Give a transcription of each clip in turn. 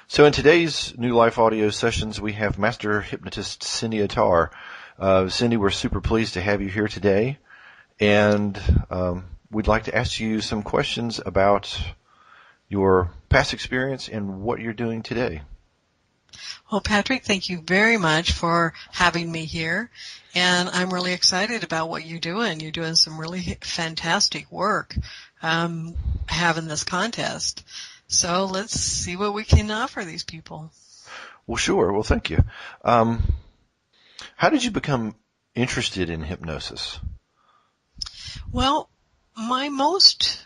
So in today's New Life Audio sessions, we have Master Hypnotist Cindy Attar. Cindy, we're super pleased to have you here today, and we'd like to ask you some questions about your past experience and what you're doing today. Well, Patrick, thank you very much for having me here, and I'm really excited about what you're doing. You're doing some really fantastic work having this contest. So let's see what we can offer these people. Well, sure. Well, thank you. How did you become interested in hypnosis? Well, my most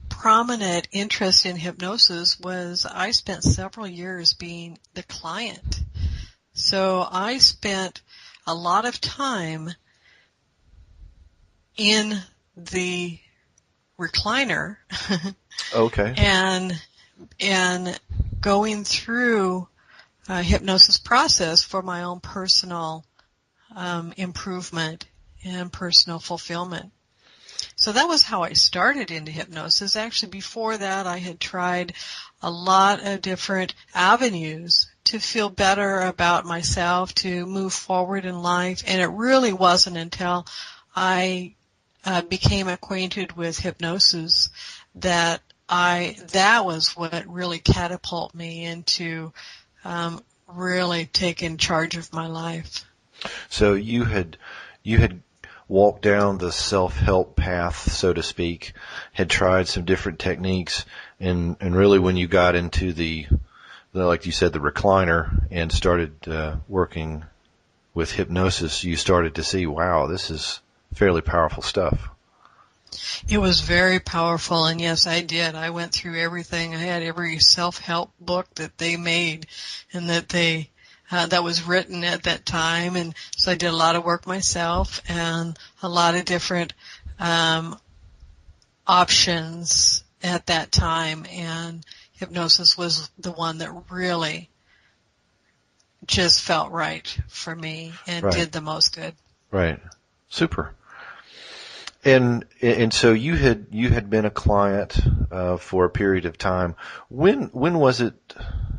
prominent interest in hypnosis was I spent several years being the client. So I spent a lot of time in the recliner Okay. and going through a hypnosis process for my own personal improvement and personal fulfillment. So that was how I started into hypnosis. Actually, before that, I had tried a lot of different avenues to feel better about myself, to move forward in life, and it really wasn't until I became acquainted with hypnosis that was what really catapulted me into really taking charge of my life. So you had walked down the self-help path, so to speak, had tried some different techniques, and really when you got into the like you said, the recliner, and started working with hypnosis, you started to see, wow, this is fairly powerful stuff. It was very powerful, and yes, I did. I went through everything. I had every self-help book that they made and that was written at that time, and so I did a lot of work myself and a lot of different options at that time, and hypnosis was the one that really just felt right for me and did the most good. Right. Super. And so you had been a client for a period of time. When was it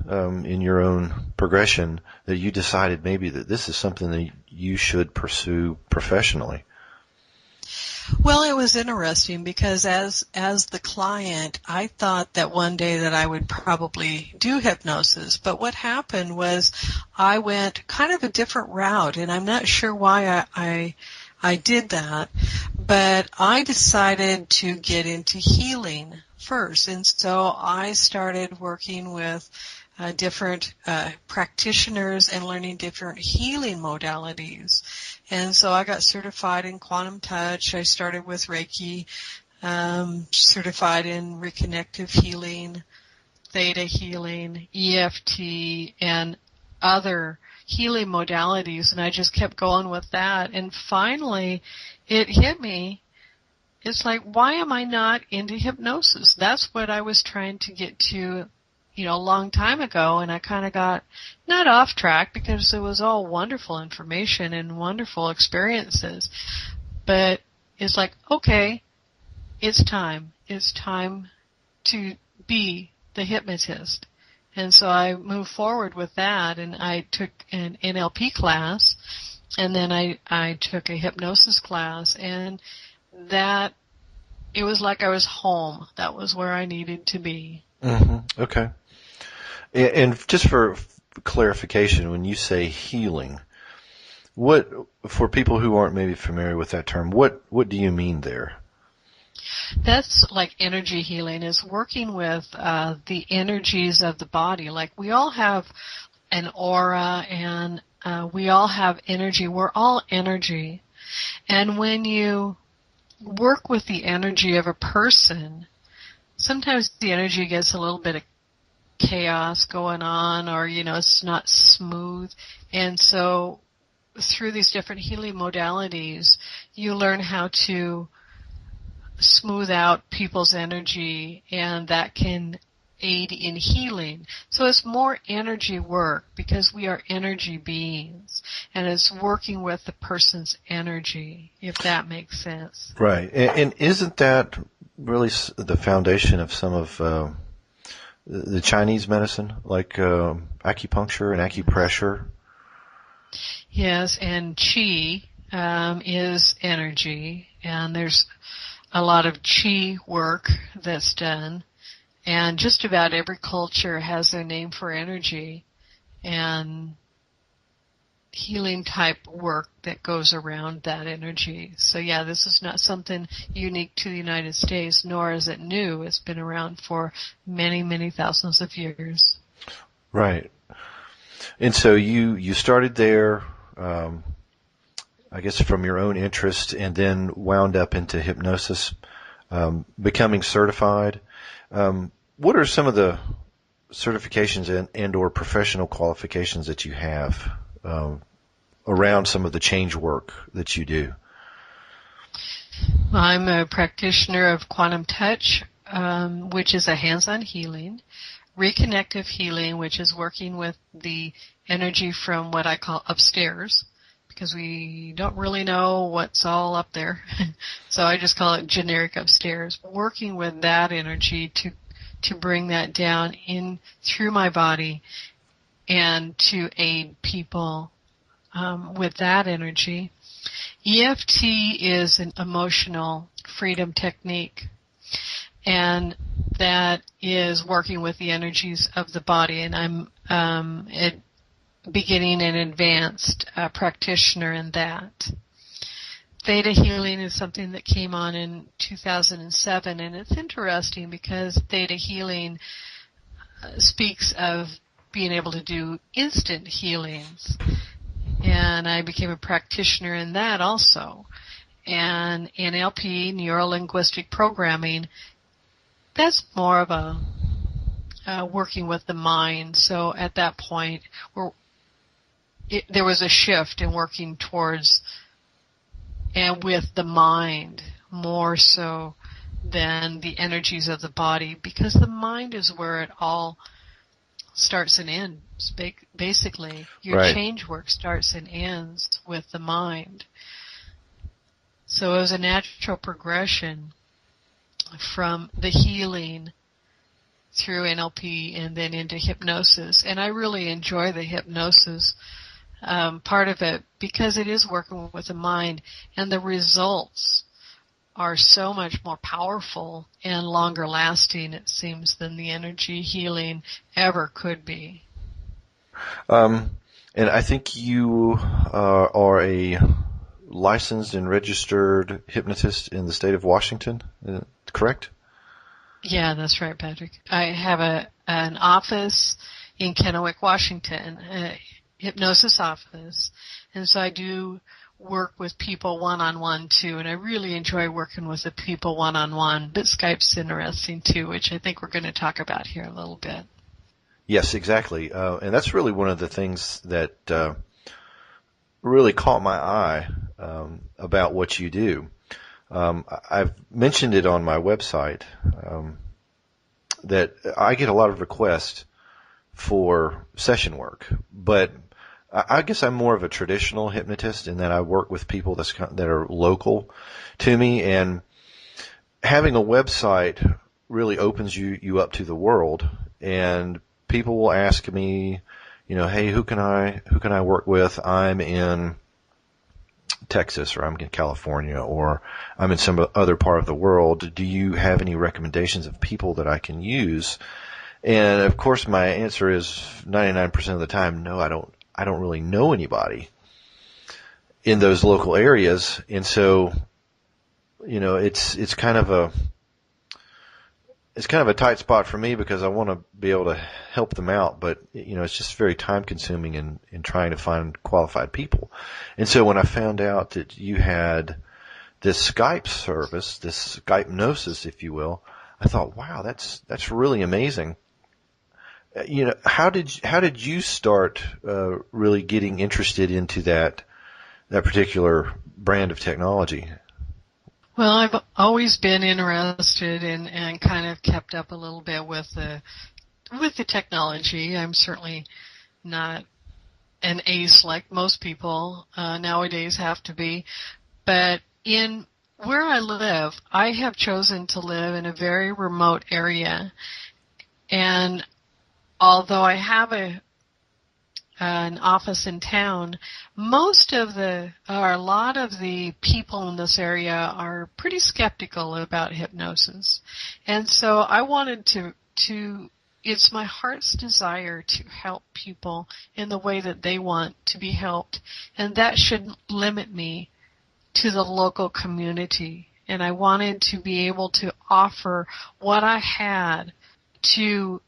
in your own progression that you decided maybe that this is something that you should pursue professionally? Well, it was interesting because as the client, I thought that one day that I would probably do hypnosis. But what happened was I went kind of a different route, and I'm not sure why I did that, but I decided to get into healing first. And so I started working with different practitioners and learning different healing modalities. And so I got certified in quantum touch. I started with Reiki, certified in reconnective healing, theta healing, EFT, and other healing modalities, and I just kept going with that. And finally, it hit me. It's like, why am I not into hypnosis? That's what I was trying to get to, a long time ago, and I kind of got not off track because it was all wonderful information and wonderful experiences. But it's like, okay, it's time. It's time to be the hypnotist. And so I moved forward with that, and I took an NLP class, and then I took a hypnosis class, and that, it was like I was home. That was where I needed to be. Mm-hmm. Okay. And just for clarification, when you say healing, what, for people who aren't maybe familiar with that term, what do you mean there? That's like energy healing, is working with the energies of the body. Like we all have an aura, and we all have energy. We're all energy. And when you work with the energy of a person, sometimes the energy gets a little bit of chaos going on, or, it's not smooth. And so through these different healing modalities, you learn how to smooth out people's energy, and that can aid in healing. So it's more energy work because we are energy beings, and it's working with the person's energy, if that makes sense. Right. And isn't that really the foundation of some of the Chinese medicine, like acupuncture and acupressure? Yes, and qi is energy, and there's a lot of qi work that's done, and just about every culture has their name for energy and healing type work that goes around that energy. So yeah, this is not something unique to the United States, nor is it new. It's been around for many, many thousands of years. Right. And so you started there, I guess from your own interest, and then wound up into hypnosis, becoming certified. What are some of the certifications and or professional qualifications that you have around some of the change work that you do? I'm a practitioner of quantum touch, which is a hands-on healing, reconnective healing, which is working with the energy from what I call upstairs, because we don't really know what's all up there. So I just call it generic upstairs, working with that energy to bring that down in through my body and to aid people with that energy. EFT is an emotional freedom technique, and that is working with the energies of the body, and I'm beginning an advanced practitioner in that. Theta healing is something that came on in 2007, and it's interesting because theta healing speaks of being able to do instant healings, and I became a practitioner in that also. And NLP, neuro-linguistic programming, that's more of a working with the mind. So at that point, there was a shift in working towards and with the mind more so than the energies of the body, because the mind is where it all starts and ends. Basically, your Right. change work starts and ends with the mind. So it was a natural progression from the healing through NLP and then into hypnosis. And I really enjoy the hypnosis part of it because it is working with the mind, and the results are so much more powerful and longer lasting, it seems, than the energy healing ever could be. And I think you are a licensed and registered hypnotist in the state of Washington, correct? Yeah, that's right, Patrick. I have an office in Kennewick, Washington, a hypnosis office, and so I do work with people one-on-one too, and I really enjoy working with the people one-on-one, but Skype's interesting too, which I think we're going to talk about here a little bit. Yes, exactly. And that's really one of the things that really caught my eye about what you do. I've mentioned it on my website that I get a lot of requests for session work, but I guess I'm more of a traditional hypnotist in that I work with people that are local to me, and having a website really opens you up to the world, and people will ask me, hey, who can I work with? I'm in Texas, or I'm in California, or I'm in some other part of the world. Do you have any recommendations of people that I can use? And of course, my answer is 99% of the time, no, I don't really know anybody in those local areas. And so, it's kind of a tight spot for me because I want to be able to help them out, but it's just very time consuming in trying to find qualified people. And so when I found out that you had this Skype service, this Skypenosis, if you will, I thought, wow, that's really amazing. How did you start really getting interested into that particular brand of technology? Well, I've always been interested and kind of kept up a little bit with the technology. I'm certainly not an ace like most people nowadays have to be, but in where I live, I have chosen to live in a very remote area, And although I have an office in town, a lot of the people in this area are pretty skeptical about hypnosis. And so I wanted to it's my heart's desire to help people in the way that they want to be helped. And that shouldn't limit me to the local community. And I wanted to be able to offer what I had to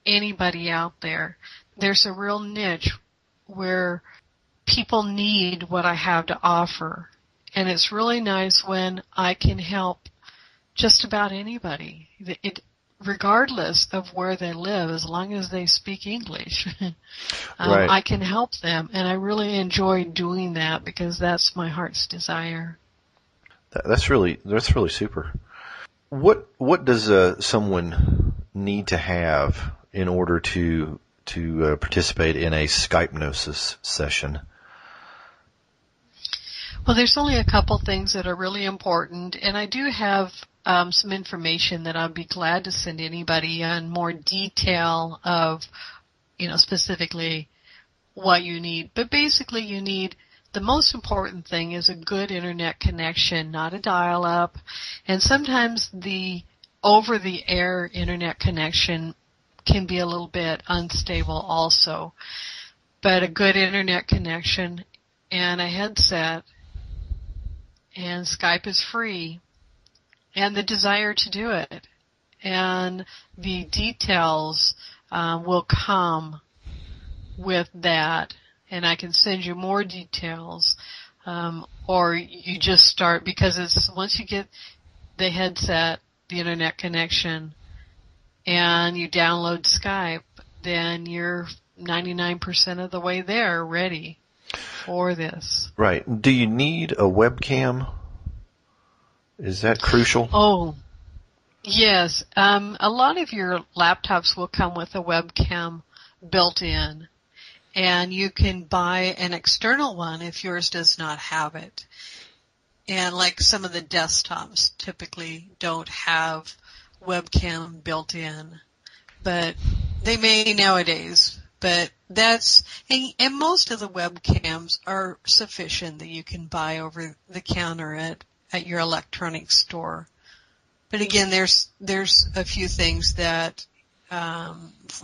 anybody out there. There's a real niche where people need what I have to offer. And it's really nice when I can help just about anybody, regardless of where they live, as long as they speak English. Right. I can help them, and I really enjoy doing that because that's my heart's desire. That's really super. What does someone need to have in order to participate in a Skypenosis session? Well, there's only a couple things that are really important, and I do have some information that I'd be glad to send anybody on more detail of, specifically what you need. But basically you need, the most important thing is a good internet connection, not a dial-up. And sometimes the over-the-air internet connection can be a little bit unstable also. But a good internet connection and a headset, and Skype is free, and the desire to do it. And the details will come with that, and I can send you more details, or you just start, because once you get the headset, the internet connection, and you download Skype, then you're 99% of the way there, ready for this. Right. Do you need a webcam? Is that crucial? Oh, yes. A lot of your laptops will come with a webcam built in, and you can buy an external one if yours does not have it. And like some of the desktops typically don't have webcam built in, but they may nowadays. But and most of the webcams are sufficient that you can buy over the counter at your electronics store. But again, there's a few things that,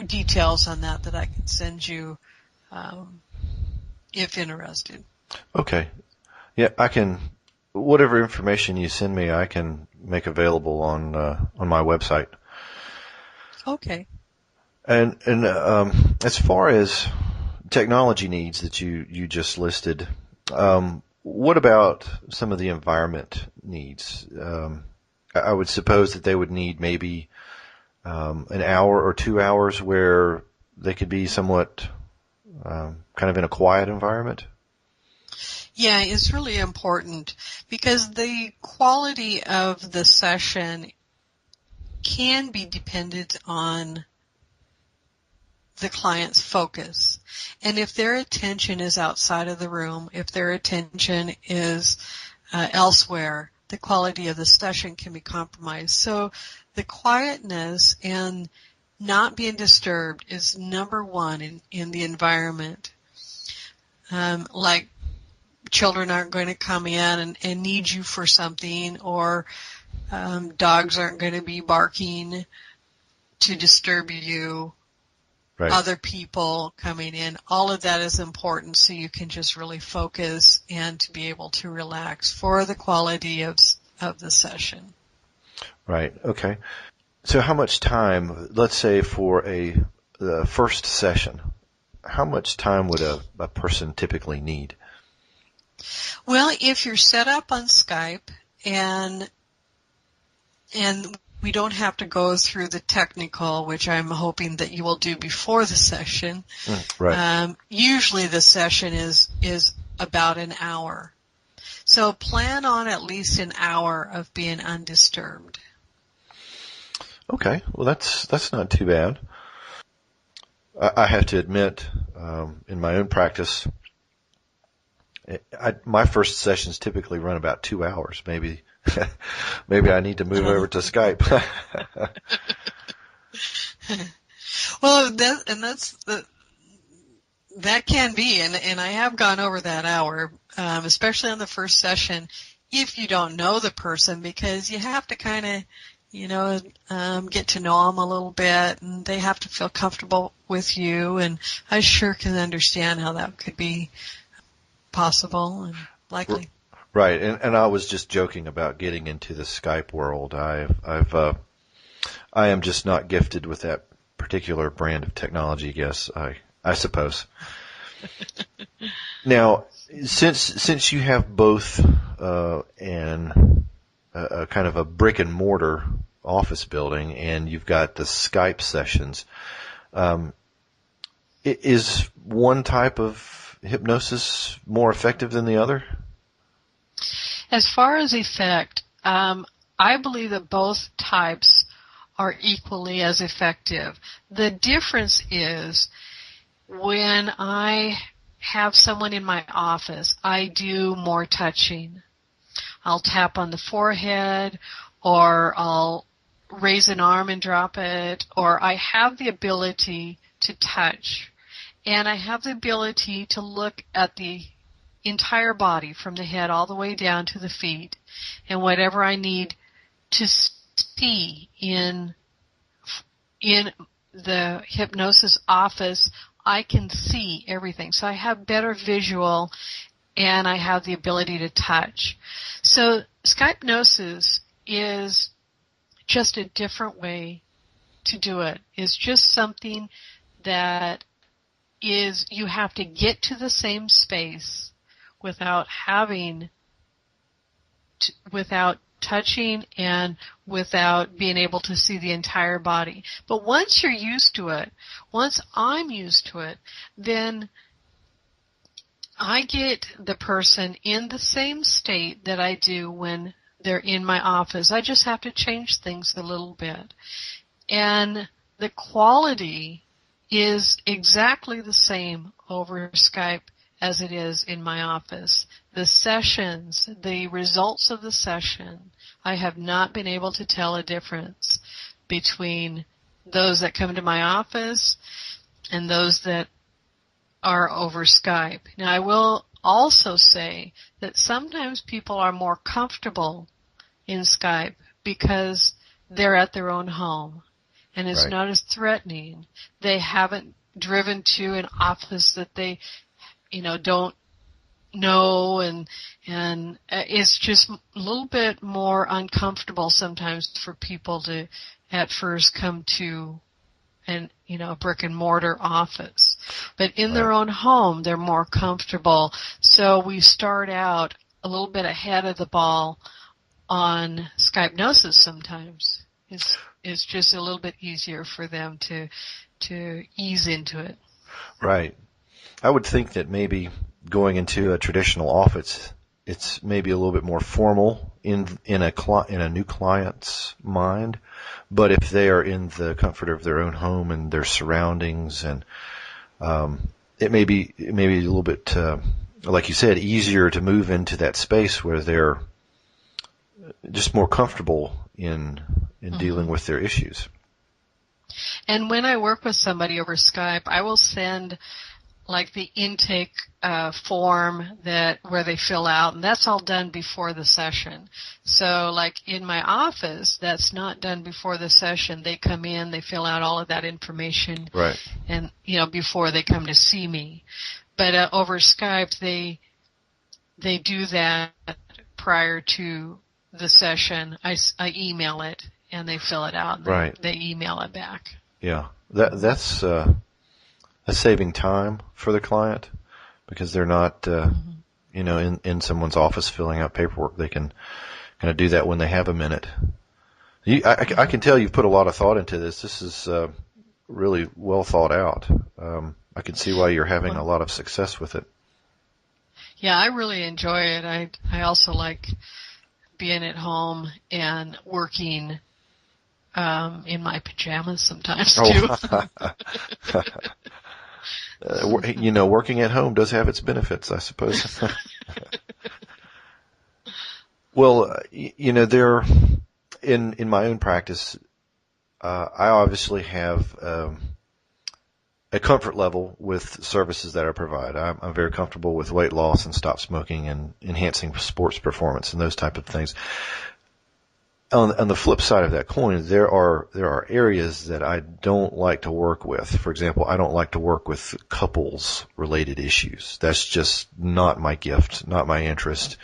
details on that I can send you, if interested. Okay. Yeah, I can, whatever information you send me, I can make available on my website. Okay. And as far as technology needs that you just listed, what about some of the environment needs? I would suppose that they would need maybe an hour or 2 hours where they could be somewhat kind of in a quiet environment. Yeah, it's really important because the quality of the session can be dependent on the client's focus. And if their attention is outside of the room, if their attention is elsewhere, the quality of the session can be compromised. So the quietness and not being disturbed is number one in the environment. Like children aren't going to come in and need you for something, or dogs aren't going to be barking to disturb you. Right. Other people coming in, all of that is important so you can just really focus and to be able to relax for the quality of the session. Right. Okay. So how much time, let's say for the first session, how much time would a person typically need? Well, if you're set up on Skype and we don't have to go through the technical, which I'm hoping that you will do before the session. Right. Usually the session is about an hour. So plan on at least an hour of being undisturbed. Okay. Well, that's not too bad. I have to admit, in my own practice, my first sessions typically run about 2 hours, maybe. Maybe I need to move over to Skype. Well, that can be, and I have gone over that hour, especially on the first session, if you don't know the person, because you have to kind of, get to know them a little bit, and they have to feel comfortable with you, and I sure can understand how that could be possible and likely. Right, and I was just joking about getting into the Skype world. I am just not gifted with that particular brand of technology, I suppose. Now, since you have both a kind of a brick and mortar office building, and you've got the Skype sessions, is one type of hypnosis more effective than the other? As far as effect, I believe that both types are equally as effective. The difference is when I have someone in my office, I do more touching. I'll tap on the forehead, or I'll raise an arm and drop it, or I have the ability to touch. And I have the ability to look at the entire body from the head all the way down to the feet, and whatever I need to see in the hypnosis office, I can see everything. So I have better visual, and I have the ability to touch. So Skypenosis is just a different way to do it. It's just something that is, you have to get to the same space without touching and without being able to see the entire body. But once you're used to it, once I'm used to it, then I get the person in the same state that I do when they're in my office. I just have to change things a little bit. And the quality is exactly the same over Skype as it is in my office. The sessions, the results of the session, I have not been able to tell a difference between those that come to my office and those that are over Skype. Now, I will also say that sometimes people are more comfortable in Skype because they're at their own home and it's not as threatening. They haven't driven to an office that they don't know, and it's just a little bit more uncomfortable sometimes for people to at first come to a brick and mortar office. But in their own home, they're more comfortable. So we start out a little bit ahead of the ball on Skypenosis sometimes. It's just a little bit easier for them to ease into it. Right. I would think that maybe going into a traditional office, it's maybe a little bit more formal in a new client's mind. But if they are in the comfort of their own home and their surroundings, and it may be a little bit, like you said, easier to move into that space where they're just more comfortable in dealing with their issues. And when I work with somebody over Skype, I will send like the intake form where they fill out, and that's all done before the session. So like in my office, that's not done before the session. They come in, they fill out all of that information, and before they come to see me. But over Skype, they do that prior to the session. I email it, and they fill it out, and they email it back. Yeah, that's saving time for the client, because they're not, in someone's office filling out paperwork. They can kind of do that when they have a minute. I can tell you've put a lot of thought into this. This is really well thought out. I can see why you're having a lot of success with it. Yeah, I really enjoy it. I also like being at home and working in my pajamas sometimes too. Working at home does have its benefits, I suppose. Well, there, in my own practice, I obviously have a comfort level with services that I provide. I'm very comfortable with weight loss and stop smoking and enhancing sports performance and those type of things. On the flip side of that coin, there are areas that I don't like to work with. For example, I don't like to work with couples related issues. That's just not my gift, not my interest.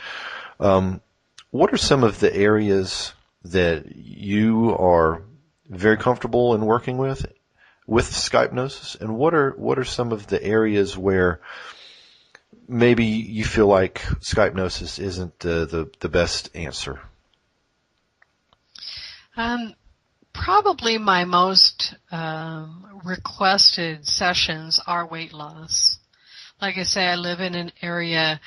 What are some of the areas that you are very comfortable in working with Skypenosis, and what are some of the areas where maybe you feel like Skypenosis isn't the best answer? Probably my most requested sessions are weight loss. Like I say, I live in an area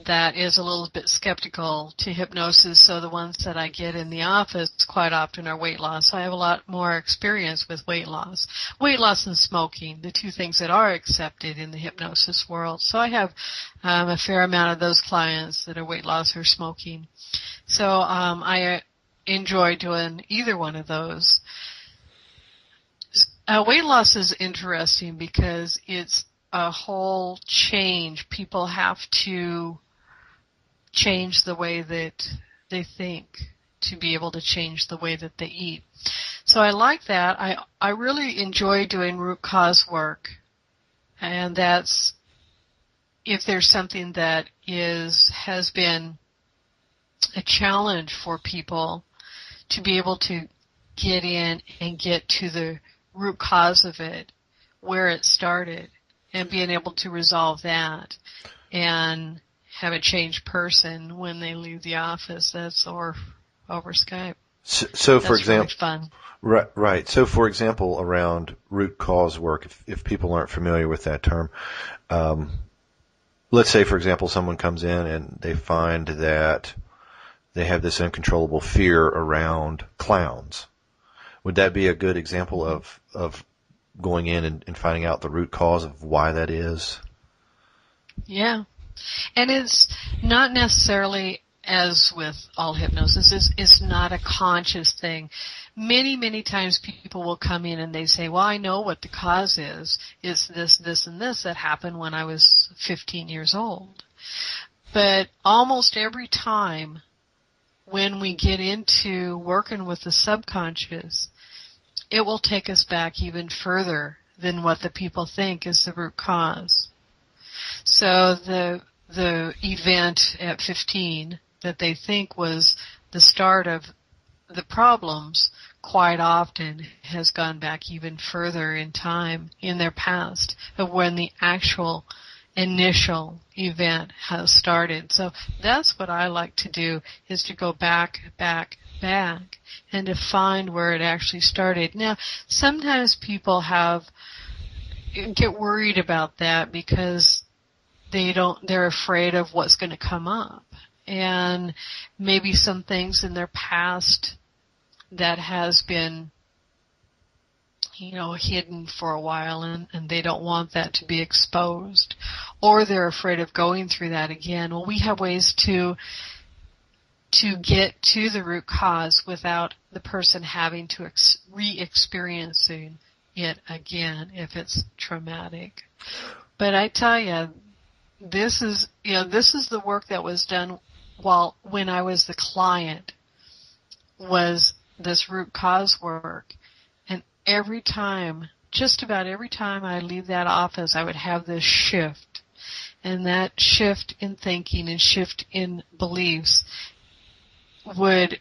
that is a little bit skeptical to hypnosis, so the ones that I get in the office quite often are weight loss. So I have a lot more experience with weight loss. Weight loss and smoking, the two things that are accepted in the hypnosis world. So I have a fair amount of those clients that are weight loss or smoking. So I enjoy doing either one of those. Weight loss is interesting because it's a whole change. People have to change the way that they think to be able to change the way that they eat. So I like that. I really enjoy doing root cause work. And that's if there's something that has been a challenge for people to be able to get in and get to the root cause of it, where it started, and being able to resolve that and have a changed person when they leave the office. That's over Skype. So for example, really fun. Right. So for example, around root cause work, if people aren't familiar with that term, let's say for example someone comes in and they find that they have this uncontrollable fear around clowns. Would that be a good example of going in and finding out the root cause of why that is? Yeah. And it's not necessarily, as with all hypnosis, it's not a conscious thing. Many, many times people will come in and they say, well, I know what the cause is. It's this, this, and this that happened when I was 15 years old. But almost every time when we get into working with the subconscious, it will take us back even further than what the people think is the root cause. So the event at 15 that they think was the start of the problems quite often has gone back even further in time in their past of when the actual initial event has started. So that's what I like to do, is to go back, and to find where it actually started. Now, sometimes people get worried about that because they're afraid of what's going to come up. And maybe some things in their past that has been, hidden for a while, and they don't want that to be exposed. Or they're afraid of going through that again. Well, we have ways to get to the root cause without the person having to re-experiencing it again if it's traumatic. But I tell you, this is the work that was done when I was the client, was this root cause work. And just about every time I leave that office, I would have this shift. And that shift in thinking and shift in beliefs would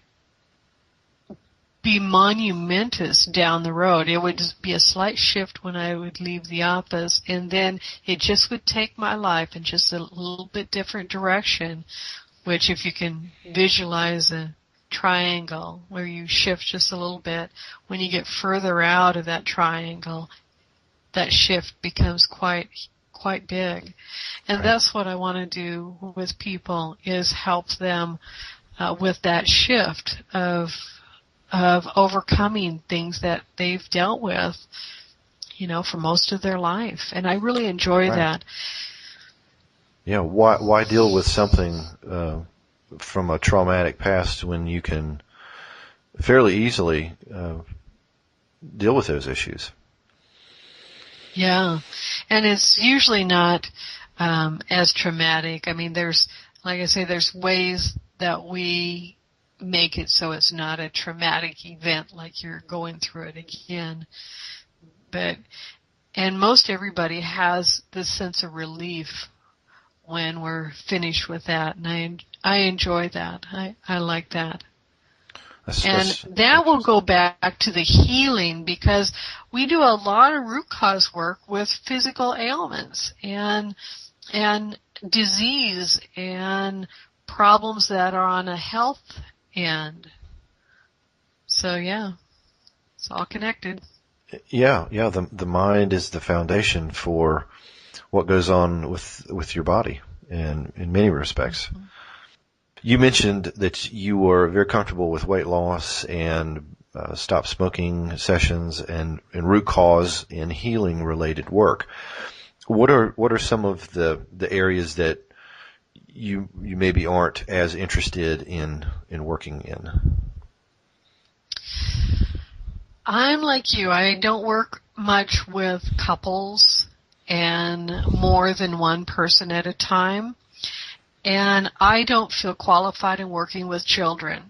be monumentous down the road. It would just be a slight shift when I would leave the office, and then it just would take my life in just a little bit different direction, which if you can visualize a triangle where you shift just a little bit, when you get further out of that triangle, that shift becomes quite big. And that's what I want to do with people, is help them with that shift of overcoming things that they've dealt with, for most of their life. And I really enjoy that. Yeah, why deal with something from a traumatic past when you can fairly easily deal with those issues? Yeah. And it's usually not as traumatic. I mean, like I say, there's ways that we make it so it's not a traumatic event like you're going through it again. And most everybody has this sense of relief when we're finished with that. And I enjoy that. I like that. And that will go back to the healing, because we do a lot of root cause work with physical ailments and disease and problems that are on a health end. So yeah, it's all connected. Yeah. The mind is the foundation for what goes on with your body, and in many respects. Mm-hmm. You mentioned that you were very comfortable with weight loss and stop smoking sessions and root cause and healing related work. What are some of the areas that you maybe aren't as interested in working in? I'm like you. I don't work much with couples and more than one person at a time. And I don't feel qualified in working with children.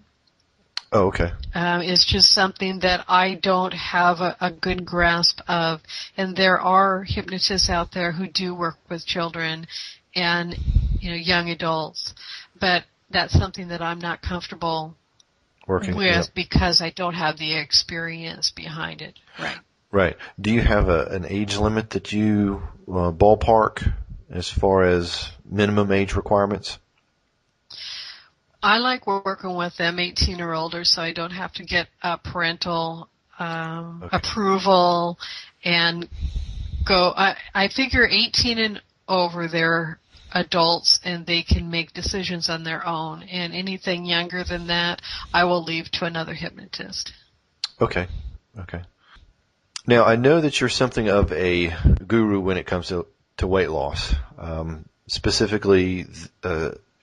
Oh, okay. It's just something that I don't have a good grasp of. And there are hypnotists out there who do work with children and, young adults. But that's something that I'm not comfortable working with because I don't have the experience behind it. Right. Right. Do you have an age limit that you ballpark as far as minimum age requirements? I like working with them 18 or older, so I don't have to get parental approval and go. I figure 18 and over, they're adults and they can make decisions on their own. And anything younger than that, I will leave to another hypnotist. Okay. Now, I know that you're something of a guru when it comes to weight loss. Specifically,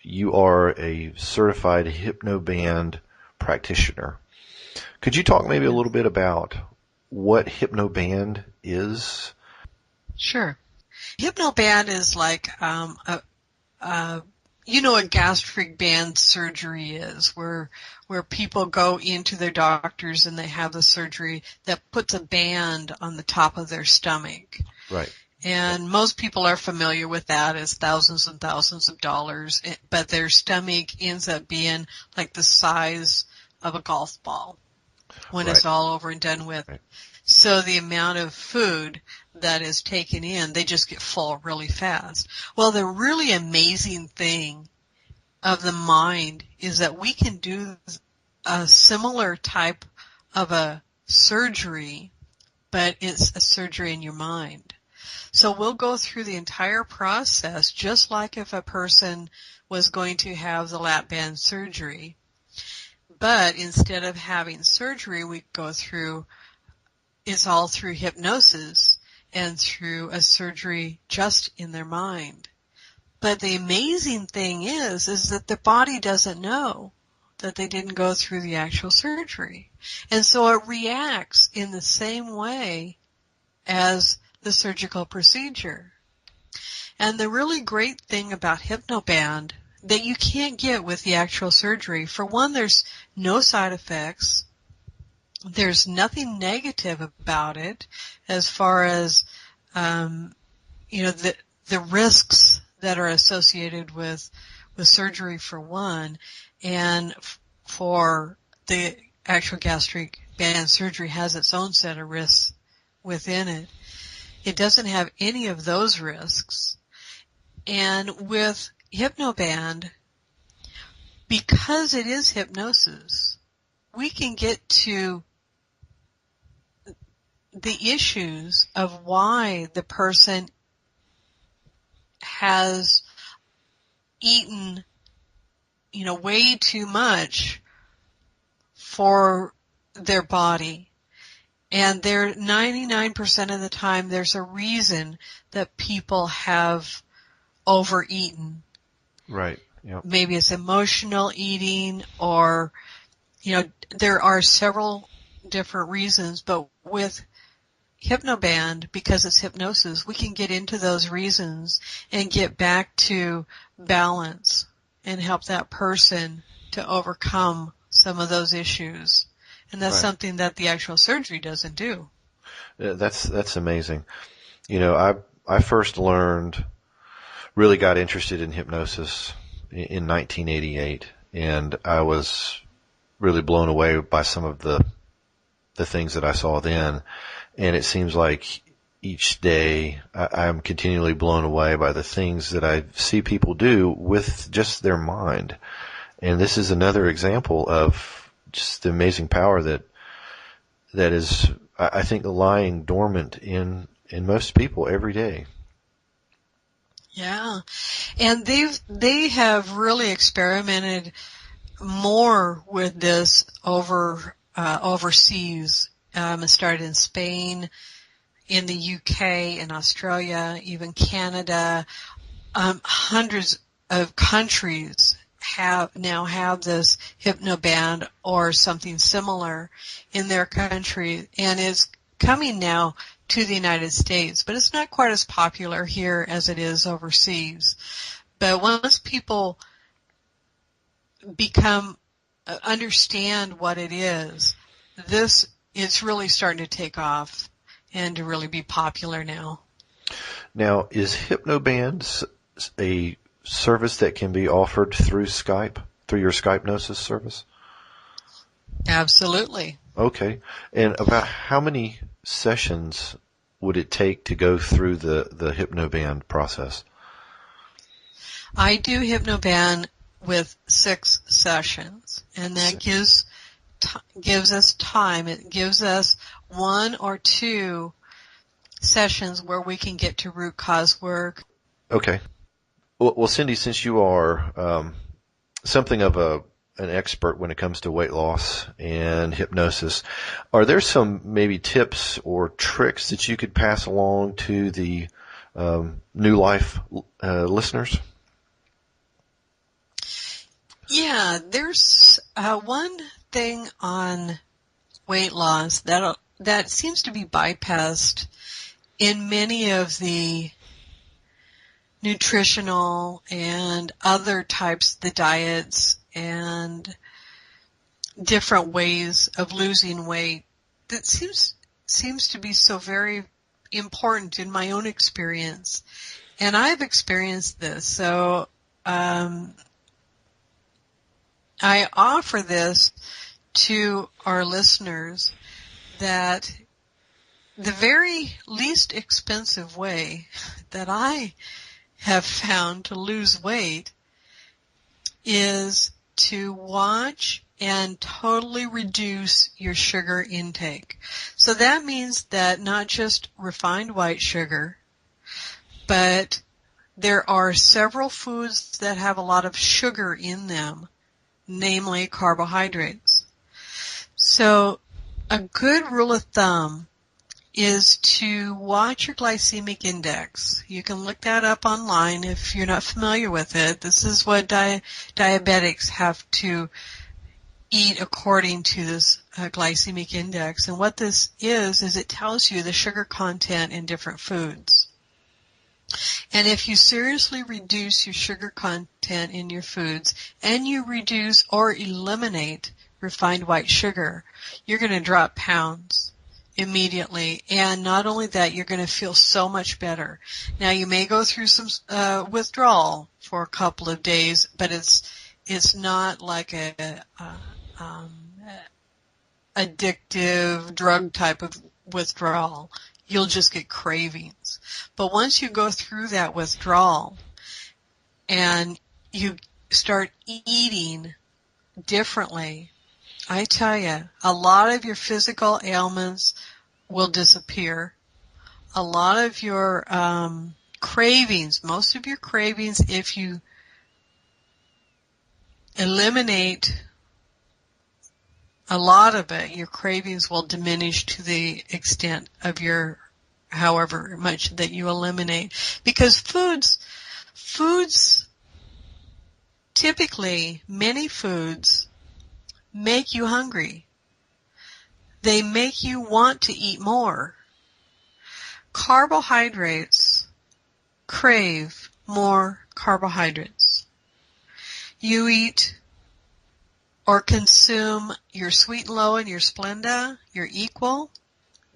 you are a certified Hypnoband practitioner. Could you talk maybe a little bit about what Hypnoband is? Sure. Hypnoband is like a gastric band surgery is, where people go into their doctors and they have the surgery that puts a band on the top of their stomach. Right. And most people are familiar with that as thousands and thousands of dollars, but their stomach ends up being like the size of a golf ball when it's all over and done with. Right. So the amount of food that is taken in, they just get full really fast. Well, the really amazing thing of the mind is that we can do a similar type of a surgery, but it's a surgery in your mind. So we'll go through the entire process just like if a person was going to have the lap band surgery. But instead of having surgery, we go through, it's all through hypnosis and through a surgery just in their mind. But the amazing thing is that the body doesn't know that they didn't go through the actual surgery. And so it reacts in the same way as the surgical procedure. And the really great thing about Hypnoband that you can't get with the actual surgery, for one, there's no side effects. There's nothing negative about it as far as, the risks that are associated with surgery for one, and for the actual gastric band surgery has its own set of risks within it. It doesn't have any of those risks. And with Hypnoband, because it is hypnosis, we can get to the issues of why the person has eaten, way too much for their body. And 99% of the time, there's a reason that people have overeaten. Right. Yep. Maybe it's emotional eating, or, there are several different reasons. But with Hypnoband, because it's hypnosis, we can get into those reasons and get back to balance and help that person to overcome some of those issues. And that's Right. something that the actual surgery doesn't do. That's amazing. You know, I first really got interested in hypnosis in 1988, and I was really blown away by some of the things that I saw then. And it seems like each day I'm continually blown away by the things that I see people do with just their mind. And this is another example of just the amazing power that is, I think, lying dormant in most people every day. Yeah. And they have really experimented more with this overseas. It started in Spain, in the UK, in Australia, even Canada. Hundreds of countries now have this Hypnoband or something similar in their country, and it's coming now to the United States, but it's not quite as popular here as it is overseas. But once people understand what it is, it's really starting to take off and to really be popular now. Now, is Hypnoband a service that can be offered through Skype, through your Skypenosis service? Absolutely. Okay. And about how many sessions would it take to go through the Hypnoband process? I do Hypnoband with 6 sessions, and that gives us time. It gives us 1 or 2 sessions where we can get to root cause work. Okay. Well, Cindy, since you are something of an expert when it comes to weight loss and hypnosis, are there some maybe tips or tricks that you could pass along to the New Life listeners? Yeah, there's one thing on weight loss that seems to be bypassed in many of the nutritional and other types, the diets and different ways of losing weight, that seems to be so very important in my own experience. And I've experienced this, so I offer this to our listeners, that the very least expensive way that I have found to lose weight is to watch and totally reduce your sugar intake. So that means that not just refined white sugar, but there are several foods that have a lot of sugar in them, namely carbohydrates. So a good rule of thumb is to watch your glycemic index. You can look that up online if you're not familiar with it. This is what diabetics have to eat according to this glycemic index. And what this is it tells you the sugar content in different foods. And if you seriously reduce your sugar content in your foods, and you reduce or eliminate refined white sugar, you're going to drop pounds immediately. And not only that, you're going to feel so much better. Now, you may go through some withdrawal for a couple of days, but it's not like a addictive drug type of withdrawal. You'll just get cravings. But once you go through that withdrawal and you start eating differently, I tell you, a lot of your physical ailments will disappear. A lot of your cravings, most of your cravings, if you eliminate a lot of it, your cravings will diminish to the extent of your however much that you eliminate. Because foods typically, many foods make you hungry. They make you want to eat more. carbohydrates crave more carbohydrates. You eat or consume your Sweet and Low and your Splenda, your Equal,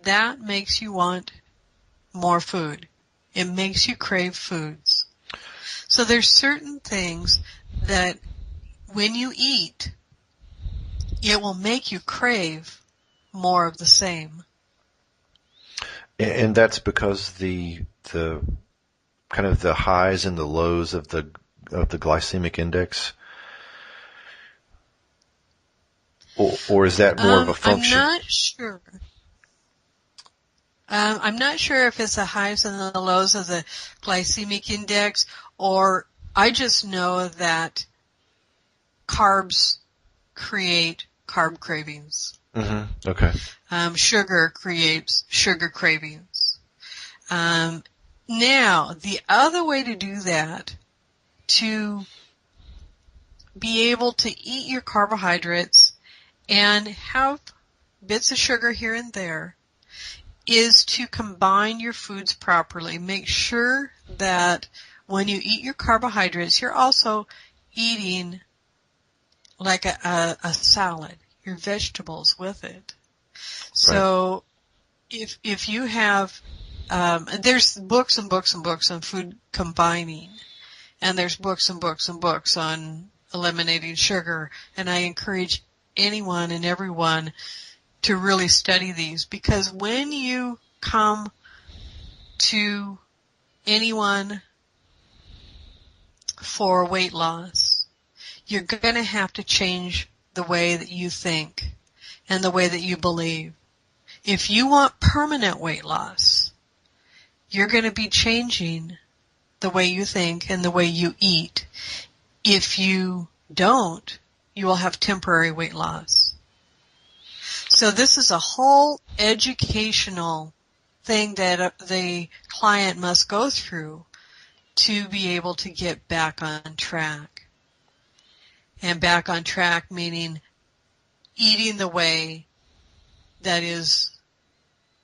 that makes you want more food. It makes you crave foods. So there's certain things that when you eat, it will make you crave more of the same. And that's because the kind of the highs and the lows of the glycemic index, or is that more of a function? I'm not sure. I'm not sure if it's the highs and the lows of the glycemic index, or I just know that carbs create carb cravings. Mm-hmm. Okay. Sugar creates sugar cravings. Now, the other way to do that, to be able to eat your carbohydrates and have bits of sugar here and there, is to combine your foods properly. Make sure that when you eat your carbohydrates, you're also eating like a salad, your vegetables with it. So if you have, there's books and books and books on food combining, and there's books and books and books on eliminating sugar, and I encourage anyone and everyone to really study these, because when you come to anyone for weight loss, you're going to have to change the way that you think and the way that you believe. If you want permanent weight loss, you're going to be changing the way you think and the way you eat. If you don't, you will have temporary weight loss. So this is a whole educational thing that the client must go through to be able to get back on track. And back on track meaning eating the way that is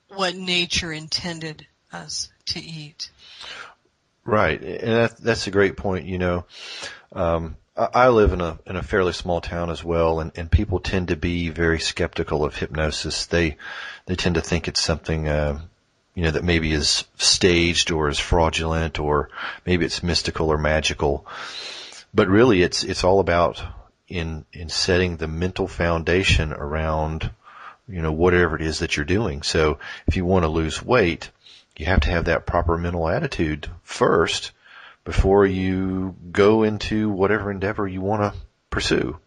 what nature intended us to eat. Right, and that's a great point. You know, I live in a fairly small town as well, and people tend to be very skeptical of hypnosis. They tend to think it's something that maybe is staged or is fraudulent, or maybe it's mystical or magical. But really, it's all about in setting the mental foundation around whatever it is that you're doing. So if you want to lose weight, you have to have that proper mental attitude first before you go into whatever endeavor you want to pursue.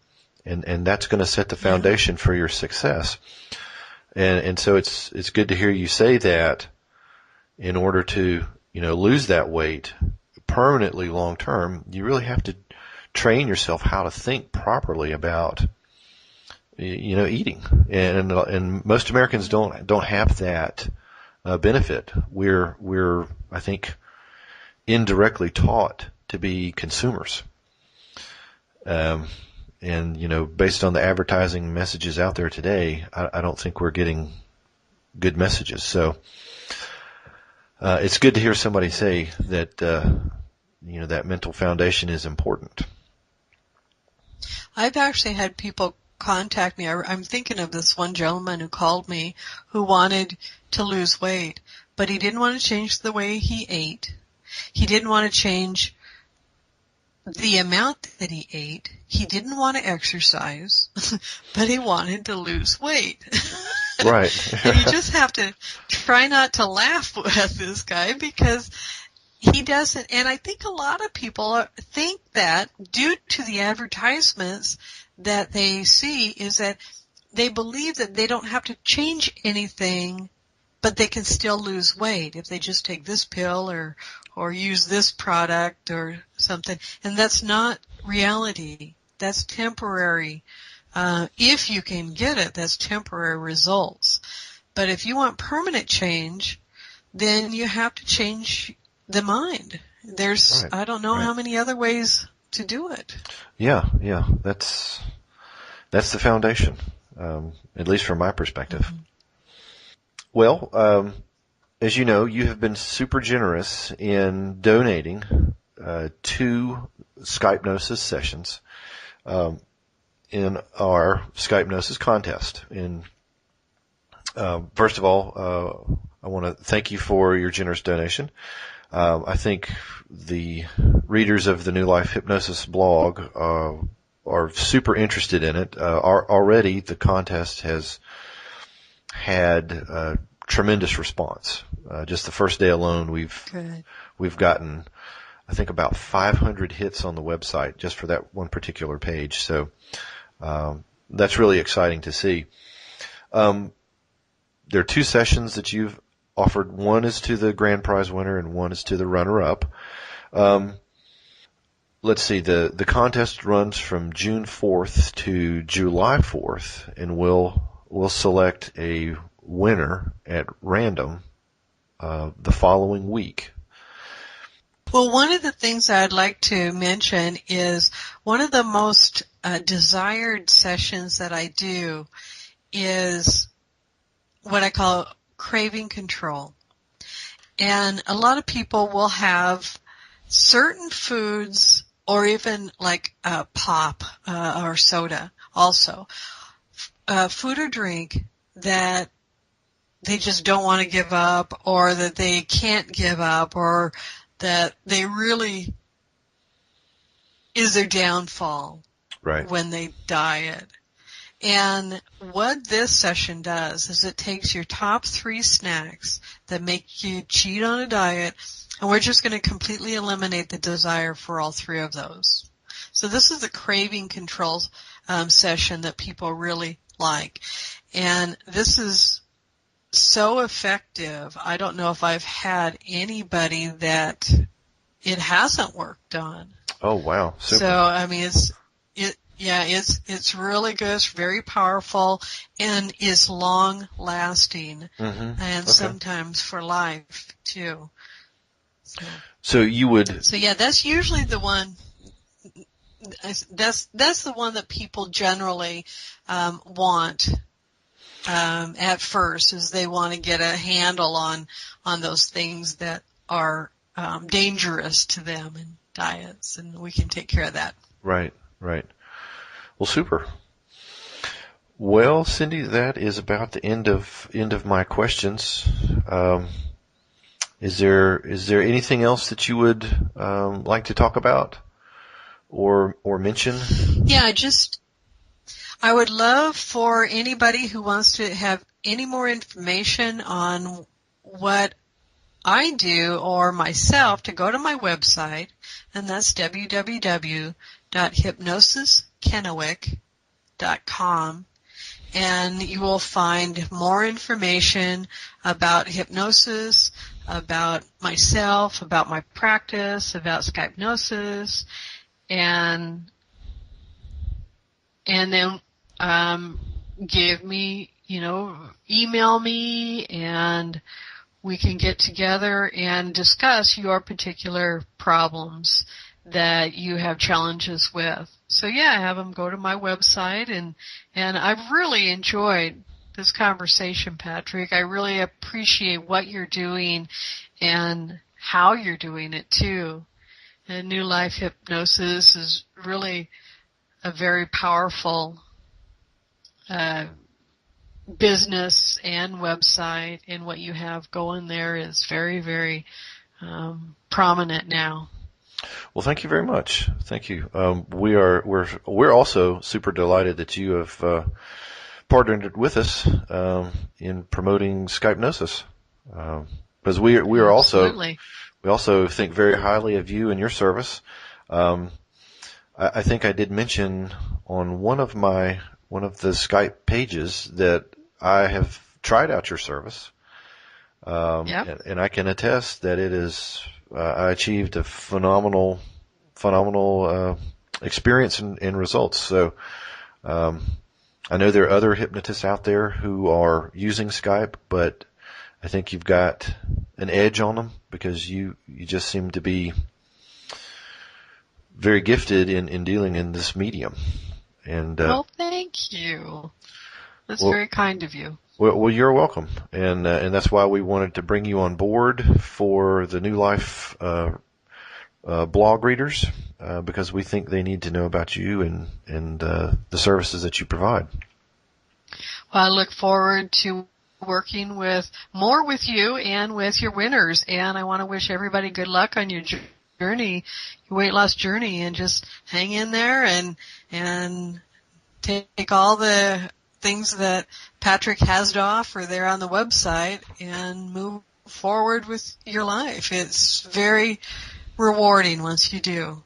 And that's going to set the foundation for your success. And so it's good to hear you say that in order to, lose that weight permanently long term, you really have to train yourself how to think properly about, eating. And most Americans don't have that benefit. We're I think indirectly taught to be consumers. And based on the advertising messages out there today, I don't think we're getting good messages. So it's good to hear somebody say that that mental foundation is important. I've actually had people contact me. I'm thinking of this one gentleman who called me who wanted to lose weight, but he didn't want to change the way he ate. He didn't want to change the amount that he ate. He didn't want to exercise, but he wanted to lose weight. Right. And you just have to try not to laugh at this guy because he doesn't. And I think a lot of people think that due to the advertisements that they see is that they believe that they don't have to change anything, but they can still lose weight if they just take this pill or use this product or something. And that's not reality. That's temporary. If you can get it, that's temporary results. But if you want permanent change, then you have to change the mind. There's, I don't know how many other ways to do it. Yeah. That's the foundation, at least from my perspective. Mm-hmm. Well, as you know, you have been super generous in donating 2 Skypenosis sessions in our Skypenosis contest. And first of all, I want to thank you for your generous donation. I think the readers of the New Life Hypnosis blog are super interested in it. Already, the contest has had tremendous response. Just the first day alone, we've gotten, I think, about 500 hits on the website just for that one particular page. So that's really exciting to see. There are 2 sessions that you've offered. One is to the grand prize winner, and one is to the runner-up. Let's see. The contest runs from June 4th to July 4th, and we'll select a winner at random the following week. Well, one of the things I'd like to mention is one of the most desired sessions that I do is what I call craving control. And a lot of people will have certain foods, or even like pop or soda also, food or drink that they just don't want to give up, or that they can't give up, or that they really is their downfall when they diet. And what this session does is it takes your top 3 snacks that make you cheat on a diet, and we're just going to completely eliminate the desire for all 3 of those. So this is the craving control session that people really like. And this is so effective. I don't know if I've had anybody that it hasn't worked on. Oh, wow. Super. So, I mean, it's really good. It's very powerful and is long lasting, and sometimes for life too. So you would. So yeah, that's usually the one. That's the one that people generally want at first, is they want to get a handle on those things that are dangerous to them in diets, and we can take care of that. Right. Well, super. Well, Cindy, that is about the end of my questions. Is there anything else that you would like to talk about or mention? Yeah, I would love for anybody who wants to have any more information on what I do or myself to go to my website, and that's www.hypnosiskennewick.com, and you will find more information about hypnosis, about myself, about my practice, about Skypenosis, and then give me, email me, and we can get together and discuss your particular problems that you have challenges with. So yeah, have them go to my website, and I've really enjoyed this conversation, Patrick. I really appreciate what you're doing and how you're doing it too. And New Life Hypnosis is really a very powerful business and website, and what you have going there is very, very prominent now. Well, thank you very much. Thank you. We're also super delighted that you have partnered with us in promoting Skypenosis, because we are also Absolutely. We also think very highly of you and your service. I think I did mention on one of the Skype pages that I have tried out your service, and I can attest that it is. I achieved a phenomenal experience and results. So I know there are other hypnotists out there who are using Skype, but I think you've got an edge on them because you just seem to be very gifted in dealing in this medium. And well, thank you. That's very kind of you. Well, you're welcome, and that's why we wanted to bring you on board for the New Life blog readers, because we think they need to know about you and the services that you provide. Well, I look forward to working more with you and with your winners, and I want to wish everybody good luck on your journey, your weight loss journey, and just hang in there and take all the things that Patrick has to offer there on the website and move forward with your life. It's very rewarding once you do.